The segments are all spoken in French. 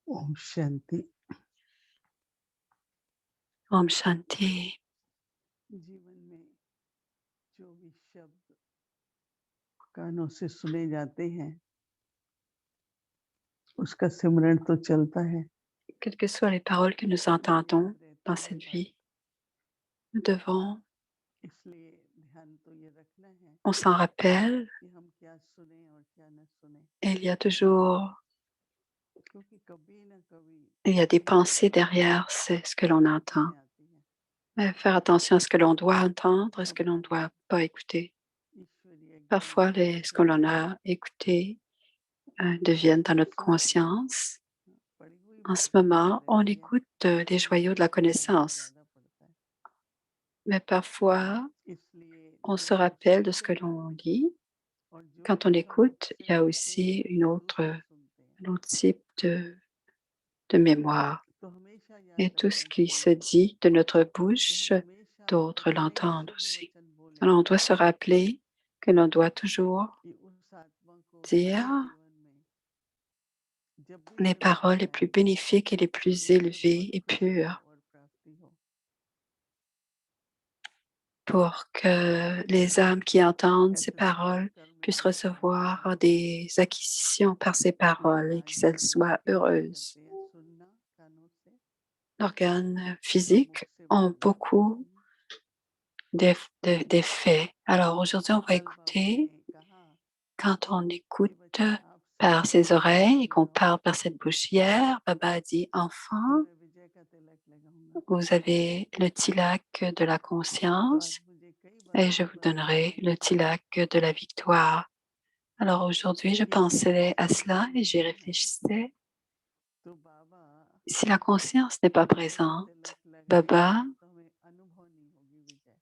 ओम Shanti. Om Shanti. जीवन में जो भी शब्द कानों से सुने जाते हैं उसका सिमरण तो चलता है, Quelles que soient les paroles que nous लेकिन वो entendons याद रहता dans है cette कब? vie, nous devons, इसलिए ध्यान तो ये रखना है on s'en rappelle, कि हम क्या सुने और क्या न सुने, et क्योंकि कभी न कभी il y a des pensées हमारे derrière पास ce que l'on entend. बातें आती हैं, Faire attention à ce que l'on doit entendre et ce que l'on ne हमारे doit pas écouter. ईश्वरीय ज्ञान Parfois, की ce que l'on पुस्तकें a écouté deviennent dans notre सुनते हैं, conscience. पढ़ी हुई En ce बातें याद moment, on रहती हैं, écoute les joyaux de la लेकिन सुनना connaissance, ज्यादा पड़ता है। mais parfois, इसलिए on जो se हम rappelle de ce सुनते que हैं l'on lit. और जो Quand on भी हम écoute, उससे il y a सुनते aussi हैं दूसरे सुनते हैं, un autre type de mémoire. तो हमेशा Et याद tout ce रखना qui se चाहिए dit de notre कि bouche, हम हमेशा d'autres अपने l'entendent शुभ aussi. वचन बोले, Alors on doit se rappeler que l'on doit toujours कि उस आत्मा को dire हमारे जीवन में जब भी les ये वचन paroles les plus जाएंगे bénéfiques et les plus उसमें बहुत élevées et खुशी हो pures और प्राप्ति हो। pour que les âmes qui entendent ces ऐसे तो हर paroles कर्म में puissent हमारे recevoir आनंद है, des acquisitions par ces paroles लेकिन et आज qu'elles हम soient क्या क्या heureuses. करते हैं? सुनना कानों से, L'organe मुख physique से ont बोलना। beaucoup d'effets. Alors aujourd'hui, on va कल बाबा écouter ने कहा quand on कि écoute बच्चे आप par सबसे ses पहले oreilles et सुन qu'on low parle par cette bouche. Hier, Baba a dit, कि enfant, मैं विजय का तिलक लगाऊंगा। vous avez le tilak de la तो आज conscience मुझे कई et बार je vous बाबा ने donnerai याद le दिलाया tilak de la victoire. Alors aujourd'hui, je कि अगर pensais à conscience cela et j'y नहीं है réfléchissais. तो बाबा Si la conscience n'est pas विजय का présente, तिलक लगाएंगे Baba, तो हमें अनुभव नहीं होगी विजय।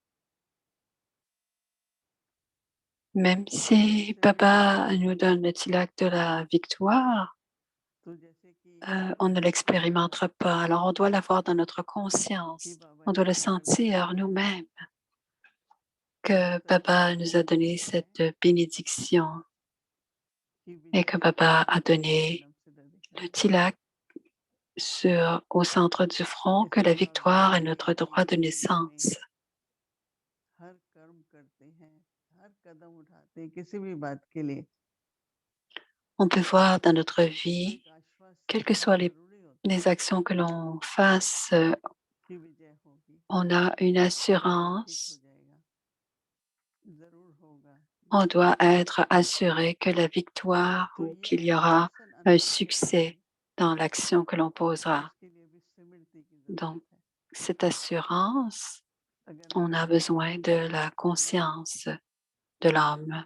même अगर si उससे Baba विजय nous नहीं donne le होगी tilak de la victoire, तो जैसे कि on आपने ne देखा होगा l'expérimentera pas. Alors on doit l'avoir dans notre कि conscience. बाबा On ने doit le क्या वचन sentir दिया है, nous-mêmes कौन que सा Baba tilak nous a donné दिया है cette bénédiction कि et que Vijay Baba a आपका donné जन्म सिद्ध le अधिकार है। tilak au centre du front, que la इसलिए आप victoire est देखिए notre हम droit de जिंदगी में naissance. हर कर्म करते हैं, हर कदम उठाते हैं किसी भी बात के लिए, On peut voir dans notre तो vie, एक quelles आश्वासन que होना soient जरूरी होता है les actions que l'on fasse, कि विजय होगी, on a une सब ठीक हो assurance, जाएगा, जरूर होगा, on जरूर doit होगा। être assuré que la victoire तो ou ये qu'il y aura आश्वासन un अनुभव करने succès dans l'action que l'on posera. उसके लिए भी स्मृति की Donc, जरूरत है। cette assurance, अगर on हम a स्मृति besoin को de नहीं la रखेंगे conscience de l'âme.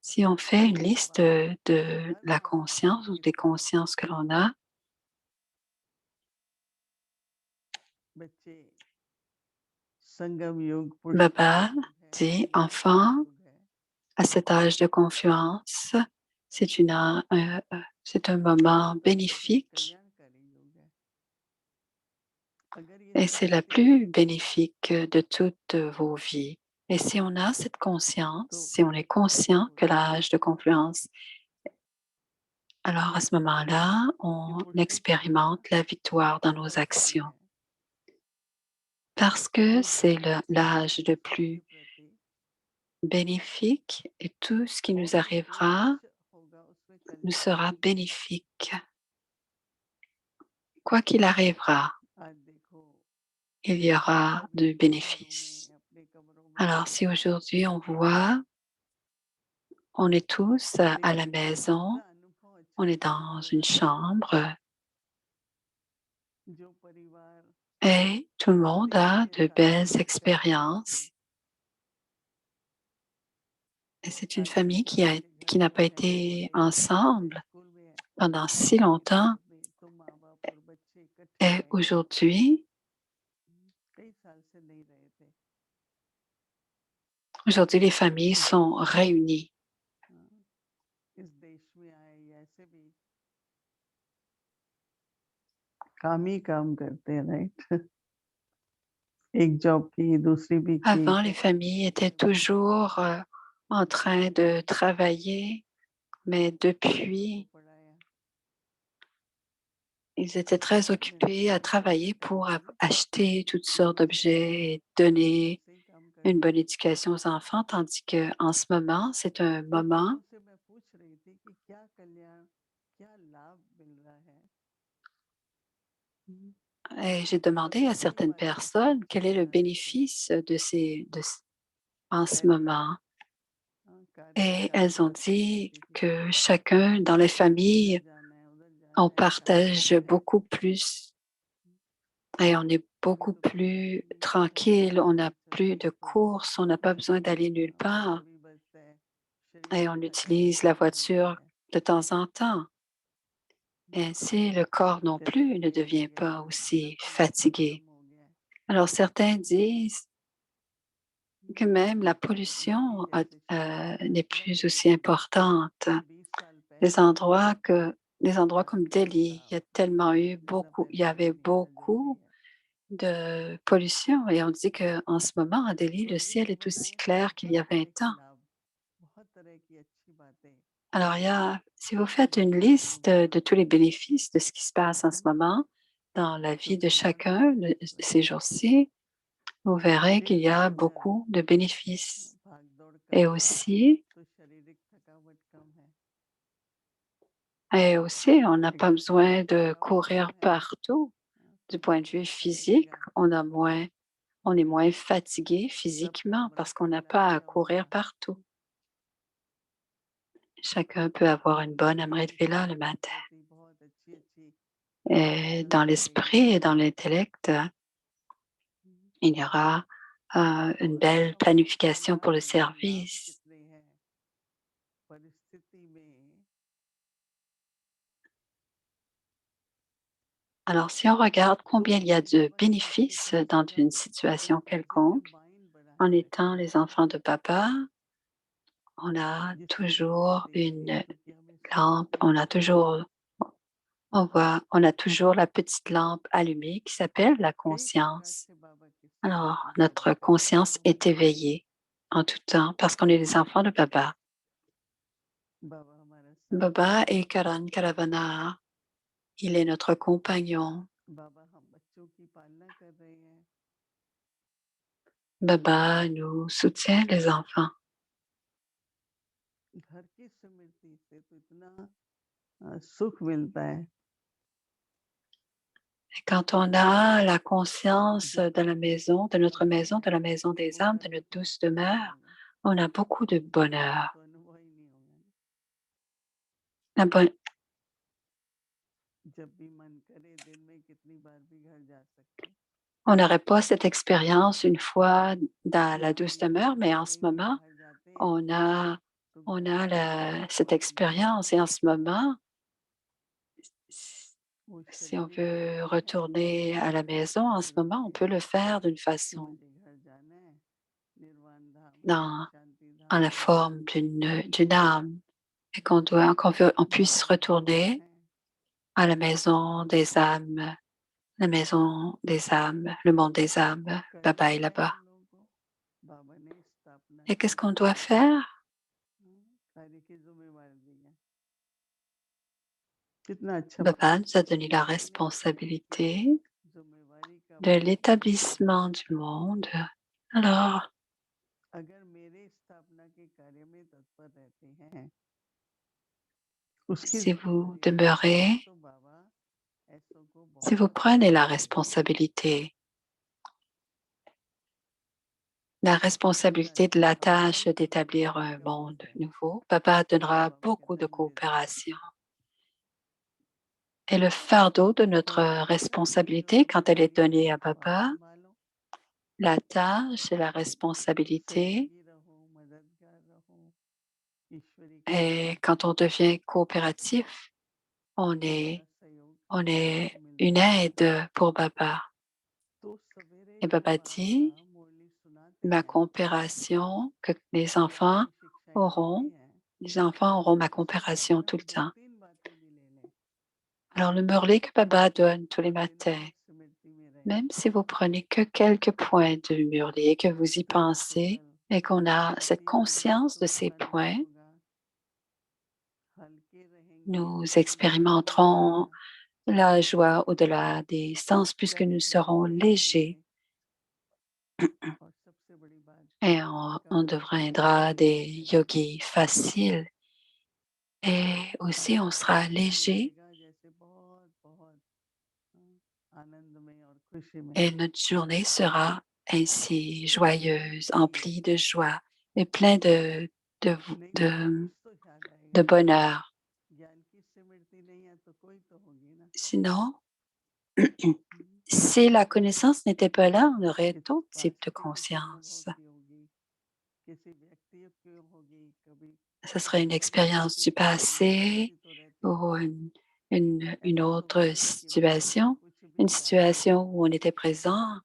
Si on fait une तो liste बाबा de हर la कदम conscience ou उठाते des समय consciences que l'on a, बच्चे संगम युग, Baba पुरुषोत्तम युग है, dit, मिलाप enfant, युग है। à cet âge de confiance, c'est un moment पुरुषोत्तम युग है, bénéfique कल्याणकारी युग है। अगर ये et c'est la स्मृति plus रहेगी bénéfique de toutes vos vies. Et si on a cette conscience, तो si on est Vijay conscient que होगी, l'âge de confiance, alors à ce moment-là, कि on पुरुषोत्तमता expérimente la victoire dans nos अवश्य actions. है। Parce que जो c'est धर्म से l'âge le सबके plus प्रति bénéfique et tout ce qui nous और arrivera स्वच्छ होगा उसमें nous कल्याण sera होगा। bénéfique. Quoi qu'il arrivera, आज देखो il y aura सभी du अपने घरों bénéfice. में अपने कमरों में Alors बंद si हैं, aujourd'hui on voit, on est tous à la लेकिन maison, हमारा अनुभव on अच्छा est नहीं dans हो une रहा है। chambre जो परिवार et tout le monde प्रेम a के de साथ belles रहना चाहते थे, expériences. Et c'est une आज famille देखो अपने qui घर n'a में pas रहने été वाले, चाहे ensemble स्कूल में pendant si पढ़ने के longtemps. बाद में तो माँ बाप और बच्चे इकट्ठे Et रहेंगे, aujourd'hui, कई साल से नहीं रहे थे। aujourd'hui, les familles जब sont से réunies. इस देश में आए या ऐसे भी काम ही काम करते हैं, राइट। एक जॉब की, दूसरी भी की, Avant, les पढ़ाई familles की, étaient सब किया, toujours en train de travailler, mais बच्चों को depuis पढ़ाया, Ils étaient très occupés à travailler pour acheter toutes sortes d'objets et donner une bonne éducation aux enfants, tandis qu'en ce moment, c'est un moment et j'ai demandé à certaines personnes quel est le bénéfice en ce moment. Et elles ont dit que chacun dans les familles, on partage beaucoup plus et on est beaucoup plus tranquille, on n'a plus de courses, on n'a pas besoin d'aller nulle part et on utilise la voiture de temps en temps. Ainsi, le corps non plus ne devient pas aussi fatigué. Alors, certains disent que même la pollution n'est plus aussi importante. Les endroits les endroits comme Delhi, il y avait beaucoup de pollution et on dit qu'en ce moment, à Delhi, le ciel est aussi clair qu'il y a 20 ans. Alors, si vous faites une liste de tous les bénéfices de ce qui se passe en ce moment dans la vie de chacun de ces jours-ci, vous verrez qu'il y a beaucoup de bénéfices. Et aussi, on n'a pas besoin de courir partout. Du point de vue physique, on est moins fatigué physiquement parce qu'on n'a pas à courir partout. Chacun peut avoir une bonne Amrit Vela le matin. Et dans l'esprit et dans l'intellect, il y aura une belle planification pour le service. Alors, si on regarde combien il y a de bénéfices dans une situation quelconque, en étant les enfants de papa, on a toujours une lampe, on a toujours la petite lampe allumée qui s'appelle la conscience. Alors, notre conscience est éveillée en tout temps parce qu'on est les enfants de Baba. Baba est Karan Karavana. Il est notre compagnon. Baba nous soutient, les enfants. Et quand on a la conscience de la maison, de notre maison, de la maison des âmes, de notre douce demeure, on a beaucoup de bonheur. La bonne- On n'aurait pas cette expérience une fois dans la douce demeure, mais en ce moment, on a, cette expérience et en ce moment, si on veut retourner à la maison, en ce moment, on peut le faire d'une façon, dans, en la forme d'une âme et on puisse retourner à la maison des âmes, la maison des âmes, le monde des âmes. Baba est là-bas. Et qu'est-ce qu'on doit faire? Baba nous a donné la responsabilité de l'établissement du monde. Alors, si vous demeurez, si vous prenez la responsabilité de la tâche d'établir un monde nouveau, Baba donnera beaucoup de coopération. Et le fardeau de notre responsabilité, quand elle est donnée à Baba, la tâche et la responsabilité, et quand on devient coopératif, on est, on est une aide pour Baba. Et Baba dit, ma coopération que auront, les enfants auront ma coopération tout le temps. Alors le murli que Baba donne tous les matins, même si vous prenez que quelques points de murli et que vous y pensez et qu'on a cette conscience de ces points, nous expérimenterons la joie au-delà des sens, puisque nous serons légers et on deviendra des yogis faciles. Et aussi, on sera léger et notre journée sera ainsi joyeuse, emplie de joie et plein de, de bonheur. Sinon, si la connaissance n'était pas là, on aurait d'autres types de conscience. Ce serait une expérience du passé ou une autre situation, une situation où on était présente.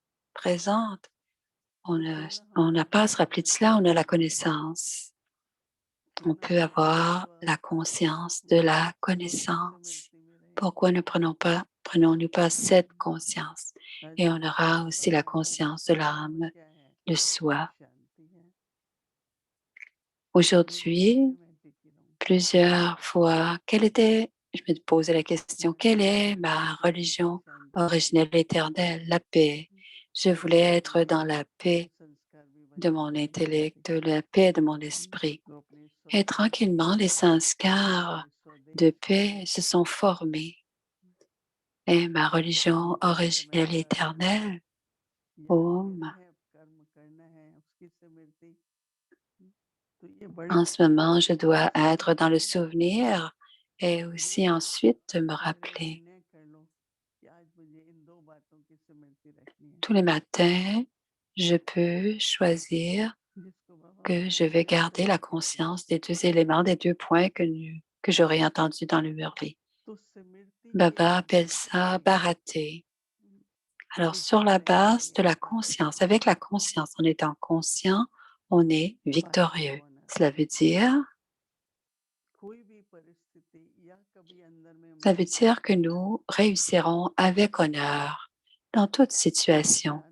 On n'a pas à se rappeler de cela, on a la connaissance. On peut avoir la conscience de la connaissance. Pourquoi ne prenons-nous pas cette conscience? Et on aura aussi la conscience de l'âme, de soi. Aujourd'hui, plusieurs fois, je me posais la question, quelle est ma religion originelle éternelle? La paix. Je voulais être dans la paix de mon intellect, la paix de mon esprit. Et tranquillement, les sanskars de paix se sont formés. Et ma religion originelle éternelle, Om, en ce moment, je dois être dans le souvenir et aussi ensuite me rappeler. Tous les matins, je peux choisir que je vais garder la conscience des deux éléments, des deux points que j'aurais entendus dans le Murli. Baba appelle ça bharaté. Alors, sur la base de la conscience, avec la conscience, en étant conscient, on est victorieux. Cela veut dire que nous réussirons avec honneur dans toute situation,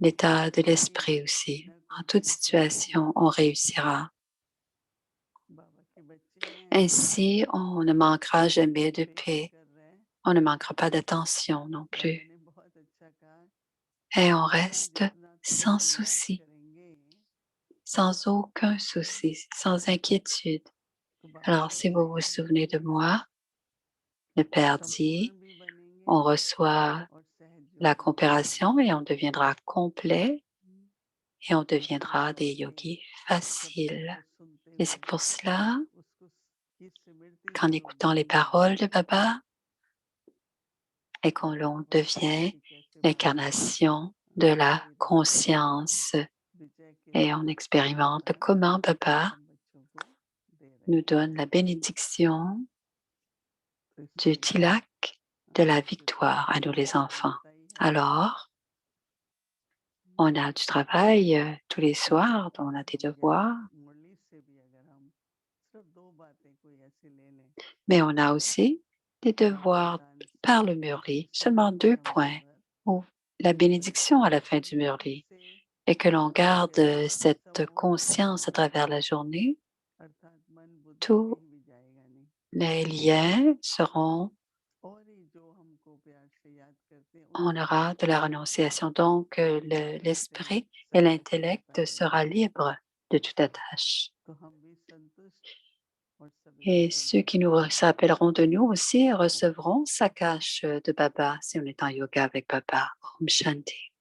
l'état de l'esprit aussi. En toute situation, on réussira. Ainsi, on ne manquera jamais de paix. On ne manquera pas d'attention non plus. Et on reste sans souci, sans aucun souci, sans inquiétude. Alors, si vous vous souvenez de moi, le Père dit, on reçoit la comparaison et on deviendra complet et on deviendra des yogis faciles. Et c'est pour cela qu'en écoutant les paroles de Baba et qu'on l'on devient l'incarnation de la conscience et on expérimente comment Baba nous donne la bénédiction du tilak de la victoire à nous les enfants. Alors, on a du travail tous les soirs, on a des devoirs, mais on a aussi des devoirs par le Murli, seulement 2 points, ou la bénédiction à la fin du Murli, et que l'on garde cette conscience à travers la journée. Tous les liens seront, on aura de la renonciation. Donc, l'esprit et l'intellect sera libre de toute attache. Et ceux qui nous s'appelleront de nous aussi recevront sa cache de Baba si on est en yoga avec Baba. Om Shanti.